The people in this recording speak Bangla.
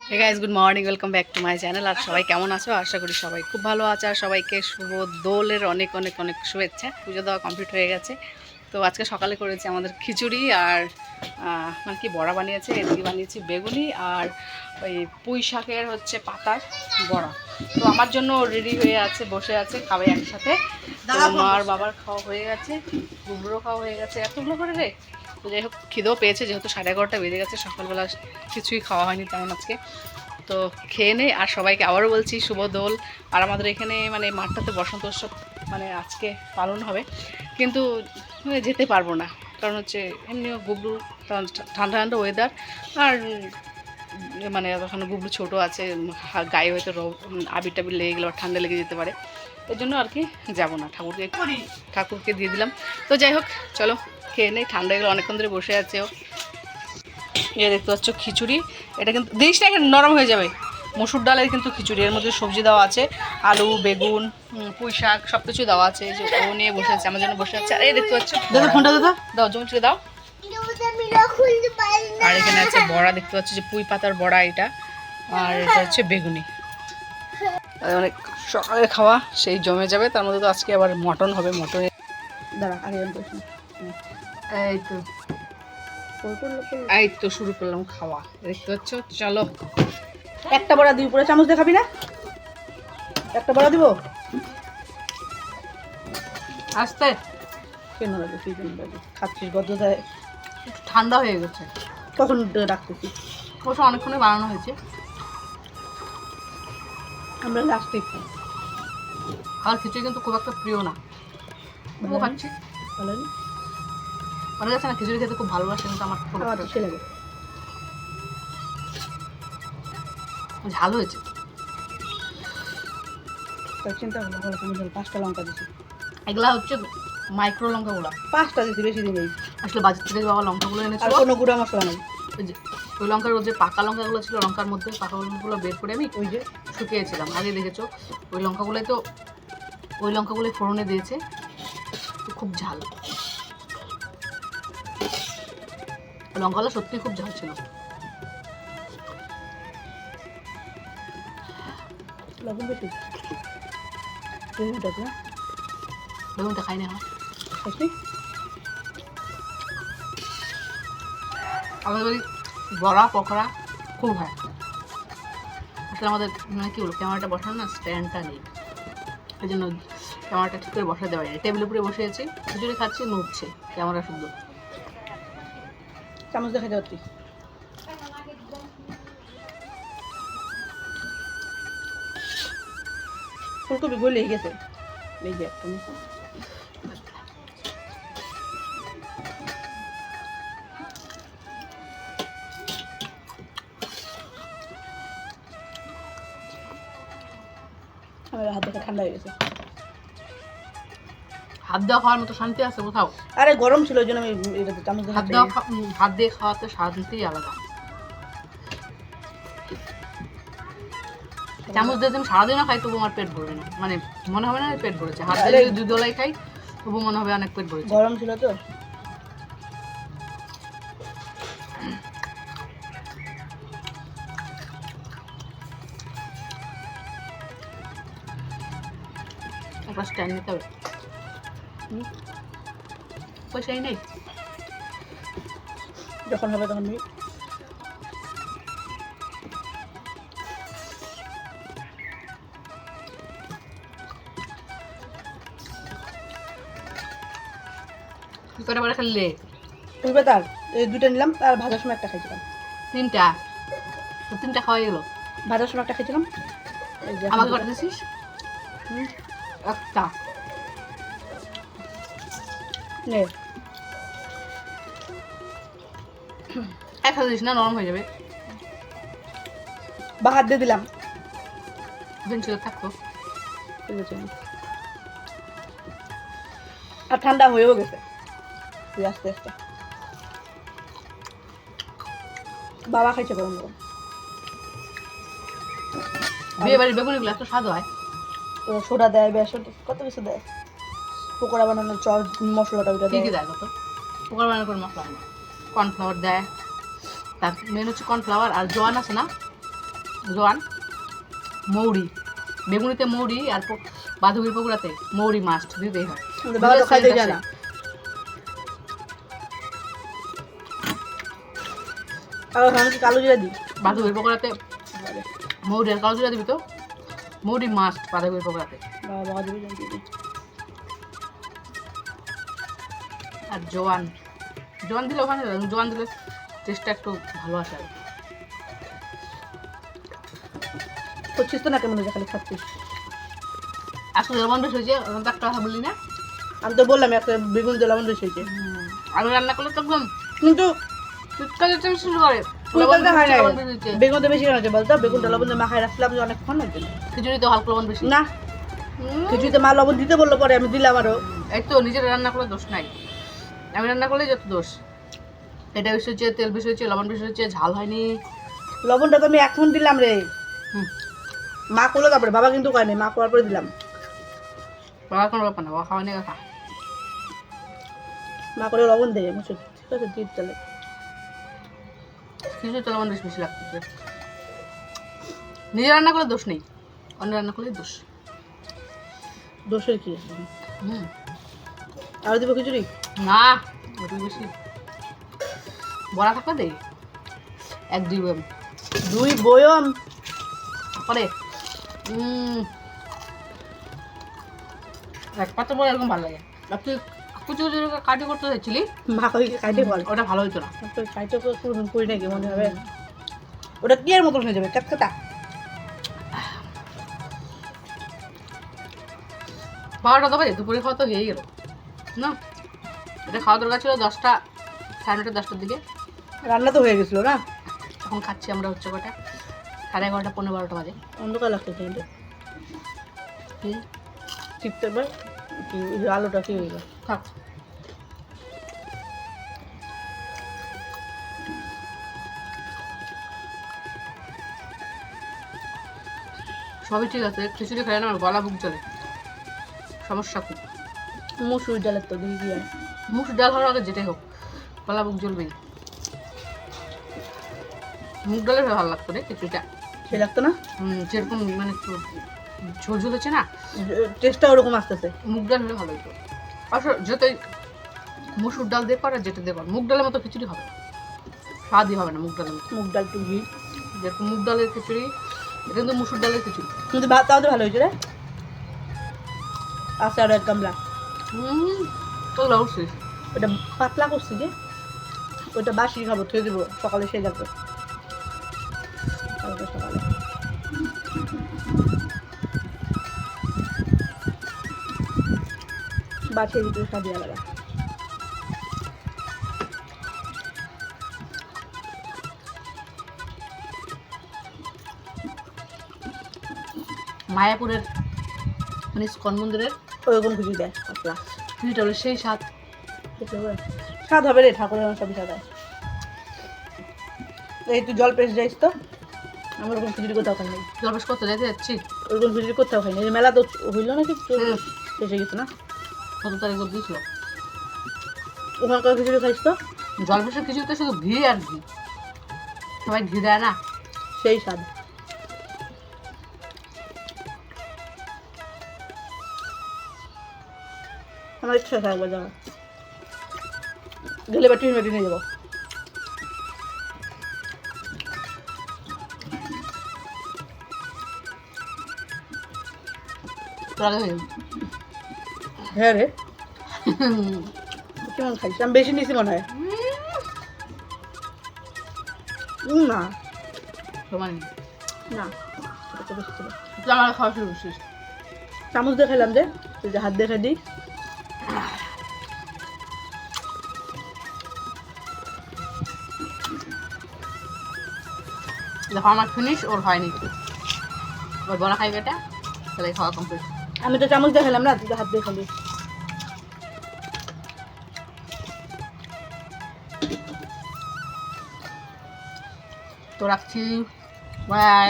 Hey guys, good morning, welcome back to my channel. আর সবাই কেমন আছো? আশা করি সবাই খুব ভালো আছে। আর সবাইকে শুভ দোলের অনেক অনেক অনেক শুভেচ্ছা। পুজো দেওয়া কমপ্লিট হয়ে গেছে। তো আজকে সকালে করেছি আমাদের খিচুড়ি আর মানে কি বড়া বানিয়েছে, এদিকে বানিয়েছি বেগুনি আর ওই পুঁই শাকের হচ্ছে পাতার বড়া। তো আমার জন্য রেডি হয়ে আছে, বসে আছে, খাবে একসাথে। তো মার বাবার খাওয়া হয়ে গেছে, গুবরো খাওয়া হয়ে গেছে। এতগুলো করে রে। তো যাই হোক, খিদেও পেয়েছে, যেহেতু 11:30 বেজে গেছে, সকালবেলা কিছুই খাওয়া হয়নি তেমন আজকে। তো খেয়ে নেই। আর সবাইকে আবারও বলছি শুভ দোল। আর আমাদের এখানে মানে মাঠটাতে বসন্ত উৎসব মানে আজকে পালন হবে, কিন্তু যেতে পারবো না, কারণ হচ্ছে এমনিও গুবলু ঠান্ডা ঠান্ডা ওয়েদার। আর মানে তখন গুবলু ছোটো আছে, গায়ে হয়তো আবির টাবির লেগে গেলে বা ঠান্ডা লেগে যেতে পারে, এই জন্য আর কি যাবো না। ঠাকুরকে দিয়ে দিলাম। তো যাই হোক, চলো খেয়ে নেই। ঠান্ডা গেলে অনেকক্ষণ ধরে বসে আছে ও। এ দেখতে পাচ্ছ খিচুড়ি, এটা কিন্তু দিস না, এখানে নরম হয়ে যাবে। মসুর ডালের কিন্তু খিচুড়ি, এর মধ্যে সবজি দেওয়া আছে, আলু, বেগুন, পুঁই শাক, সব কিছু দেওয়া আছে। এই যে ও নিয়ে বসে আছে, আমার জন্য বসে আছে। আর এই দেখতে পাচ্ছ, দাদা ফোনটা দাদা দাও, জমিয়ে দাও। আর এখানে আছে বড়া, দেখতে পাচ্ছ যে পুঁই পাতার বড়া এটা। আর এটা হচ্ছে বেগুনি। অনেক সকালে খাওয়া সেই জমে যাবে। তার মধ্যে তো আজকে আবার মটন হবে। মটনের দাঁড়া আগে এই তো এই তো শুরু করলাম খাওয়া, দেখতে পাচ্ছ। চলো, একটা বড়া দিই, উপরে চামচ দেখাবি না? একটা বড়া দিব, আস্তে কেন লাগে? তুই খাচ্ছিস গদ্যতায়, ঠান্ডা হয়ে গেছে। কখন রাখতেছি? অবশ্য অনেকক্ষণই বানানো হয়েছে, আমরা লাস্টে আমার খিচুড়ি কিন্তু খুব একটা প্রিয় না, তবুও খাচ্ছি। ভালো অনেক আছে না খিচুড়ি খেতে খুব ভালোবাসে, কিন্তু আমার খুব একটা লাগে। ঝাল হয়েছে, চিন্তা করলাম ভালো তুমি 5টা লঙ্কা দিচ্ছি। এগুলা হচ্ছে মাইক্রো লঙ্কাগুলো, 5টা দিচ্ছি, বেশি দিন নেই। আসলে বাজার থেকে বাবা লঙ্কাগুলো এনেছিল, কোনো গুঁড়া মশলা নেই। ওই যে ওই লঙ্কার যে পাকা লঙ্কাগুলো ছিল, লঙ্কার মধ্যে পাকা লঙ্কাগুলো বের করে আমি ওই যে শুকিয়েছিলাম, আগে দেখেছো। ওই লঙ্কাগুলোই তো ওই লঙ্কাগুলোই ফোড়নে দিয়েছে, খুব ঝাল। লঙ্কাগুলো সত্যি খুব ঝাল ছিল। লবণ বেশি, বেগুনটা খাই না আমাদের বাড়ি বড়া পকোড়া খুব হয়। আসলে আমাদের মানে কী বলবো, ক্যামেরাটা বসানো না, স্ট্যান্ডটা নেই, এই জন্য ক্যামেরাটা ঠিক করে বসাতে পারি না। টেবিলের উপরে বসে আছি, খিচুড়ি খাচ্ছি, নড়ছে ক্যামেরা শুদ্ধ। চামচ দেখা যাচ্ছি। ফুলকপি গলে গেছে, এই যে একটা আমার হাত দেখে ঠান্ডা হয়ে গেছে। হাত দেওয়া খাওয়ার মতো শান্তি আছে কোথাও? আরে গরম ছিল, ওই জন্য আমি এটা চামচ হাত দেওয়া হাত দিয়ে খাওয়াতে শান্তিই আলাদা। চামচ দিয়ে তুমি সারাদিনও খাই, তবু আমার পেট ভরবে না, মানে মনে হবে না পেট ভরেছে। হাত দিয়ে যদি 2 দলাই খাই, তবু মনে হবে অনেক পেট ভরেছে। গরম ছিল তো। একটা স্ট্যান্ড নিতে হবে, পয়সাই নেই। যখন হবে তখন নিবি। কি করে বলে খেললে? তুলবে তার এই 2টা নিলাম, আর ভাজার সময় একটা খাইছিলাম। 3টা খাওয়াই গেল। ভাজার সময় একটা খাইছিলাম। আমাকে কটা দিছিস? একটা নে, একসাথে দিস না, নরম হয়ে যাবে। বা হাত দিয়ে দিলাম, ছিল থাকতো। ঠিক আছে, আর ঠান্ডা হয়েও গেছে আস্তে আস্তে। বাবা খাইছে গরম গরম। বিয়ে বাড়ির বেগুনিগুলো এত স্বাদ হয়, সোডা দেয়, বেসন, কত কিছু দেয়। পকোড়া বানানোর মশলাটা ওইটা দেয়। কি দেয় কত? পকোড়া বানানোর কোনো মশলা হয় না, কর্নফ্লাওয়ার দেয়। তার মেন হচ্ছে কর্নফ্লাওয়ার আর জোয়ান আছে না, জোয়ান, মৌরি, বেগুনিতে মৌরি আর বাঁধাকপির পকোড়াতে মৌরি মাস্ট দিতেই হয়। বাবা তো খাইতে যায় না। আর আমি কালো জিরা দিই। বাঁধাকপির পকোড়াতে মৌরি আর কালো জিরা দিবি তো, মৌরি মাস্ট বাঁধাকপির পকোড়াতে। বাবা দিবি। আর জোয়ান, জোয়ান দিলে ওখানে জোয়ান দিলে টেস্টটা একটু ভালো আসে। আর করছিস তো না কেমন হয়েছে, খালি খাচ্ছিস। আসলে লবণ বেশি হয়েছে, একটা কথা বললি না? আমি তো বললাম একটা বেগুন দিয়ে লবণ বেশি হয়েছে। আমি রান্না করলে তো একদম কিন্তু চিৎকার শুরু করে বেগুনটা হয় না, লবণ বেশি হয়েছে। বেগুনটা বেশি কেন হয়েছে বলতো? বেগুনটা লবণ দিয়ে মাখায় রাখলাম যে অনেকক্ষণ হয়েছে। খিচুড়িতে হালকা লবণ বেশি না, খিচুড়িতে মা লবণ দিতে বললো, পরে আমি দিলাম আরো। এই তো নিজের রান্না করলে দোষ নাই, আমি রান্না করলে যত দোষ। এটা বেশি হয়েছে, তেল বেশি হয়েছে, লবণ বেশি হয়েছে, ঝাল হয়নি। লবণটা তো আমি এখন দিলাম রে। হুম, মা করলো তারপরে, বাবা কিন্তু করেনি, মা করার পরে দিলাম। বাবা কোনো ব্যাপার না, বাবা খাওয়া নিয়ে খা। মা করে লবণ দেয় মুসুর, ঠিক আছে দিয়ে তাহলে। খিচুড়িতে লবণ বেশি বেশি লাগতেছে। নিজে রান্না করলে দোষ নেই, অন্য রান্না করলে দোষ। দোষের কি? হুম, আর দিব খিচুড়ি? না ওটা বেশি বড়া থাকলে দেই 1-2 বয়ম 2 বয়ম পরে। এক পাতা বড় এরকম ভালো লাগে। আর তুই কুচি কুচি করে কাটি করতে চাইছিলি, মা কই খাইতে বল, ওটা ভালো হতো না। তো খাইতে করি নাকি মনে হবে? ওটা কি এর মতন হয়ে যাবে, কাটকাটা। 12টা তো বাজে, দুপুরে খাওয়া তো হয়েই গেল না। এটা খাওয়া দরকার ছিল 10টা, 9:30 10টার দিকে। রান্না তো হয়ে গেছিল না? এখন খাচ্ছি আমরা হচ্ছে কটা, 11:30 15-12টা বাজে। অন্ধকার লাগছে কিন্তু কি টিপতে পার কি আলোটা কি হয়ে গেল? থাক, সবই ঠিক আছে। খিচুড়ি খাই না আমার গলা বুক জ্বলে, সমস্যা খুব। মুসুর ডালের তো দিয়ে গিয়ে মুখ ডাল হওয়ার আগে যেটাই হোক গলা বুক জ্বলবেই। মুগ ডালের ভালো লাগতো রে খিচুড়িটা, সে লাগতো না? যেরকম মানে একটু ঝোল ঝোল হচ্ছে না, টেস্টটা ওরকম আসতেছে। মুগ ডাল হলে ভালো হতো। আসলে যতই মুসুর ডাল দিয়ে কর আর যেটা দিয়ে কর, মুগ ডালের মতো খিচুড়ি হবে না, স্বাদই হবে না মুগ ডালের মতো। মুগ ডাল টুকি যেরকম মুগ ডালের খিচুড়ি, এটা কিন্তু মুসুর ডালের খিচুড়ি। কিন্তু ভাত তাও তো ভালো হয়েছে রে। আছে আরো 1 গামলা। তো লড়ছিস ওটা পাতলা করছি যে, ওটা বাসি খাবো, থুয়ে দেবো, সকালে সেই লাগবে। কালকে সকালে বাছিয়ে দিতে সাজিয়ে আলাদা। মায়াপুরের মানে ইস্কন মন্দিরের ওরকম কিছু দেয় পাতলা। খিচুড়িটা হলো সেই স্বাদ। স্বাদ হবে রে, ঠাকুরের আমার সবই স্বাদ হয়। এই তুই জল পেশ যাইস তো, আমার ওরকম খিচুড়ি কোথাও খাই নাই। জলবেশ করতে যাইতে যাচ্ছি, ওরকম খিচুড়ি কোথাও খাই নাই। এই মেলা তো হইলো নাকি এসে গেছে না? 17 তারিখ অব্দি ছিল। ওখানকার খিচুড়ি খাইস তো জলবেশের খিচুড়িতে শুধু ঘি আর ঘি, সবাই ঘি দেয় না। সেই স্বাদ। আমার ইচ্ছা আছে একবার যাওয়ার, গেলে বা টিফিন বাটি নিয়ে যাবো। তোর আগে হয়ে হ্যাঁ রে, কেমন খাইছি? আমি বেশি নিয়েছি মনে হয়। না সমান না, এটা তো বেশি ছিল। তুই আমার খাওয়া শুরু করছিস। চামচ দিয়ে খাইলাম যে, তুই যে হাত দিয়ে খাই দিই। দেখো আমার ফিনিশ, ওর হয়নি। ওর বড়া খাইবে এটা, তাহলে খাওয়া কমপ্লিট। আমি তো চামচ দিয়ে খেলাম না, তুই তো হাত দিয়ে খালি। তো রাখছি, বাই।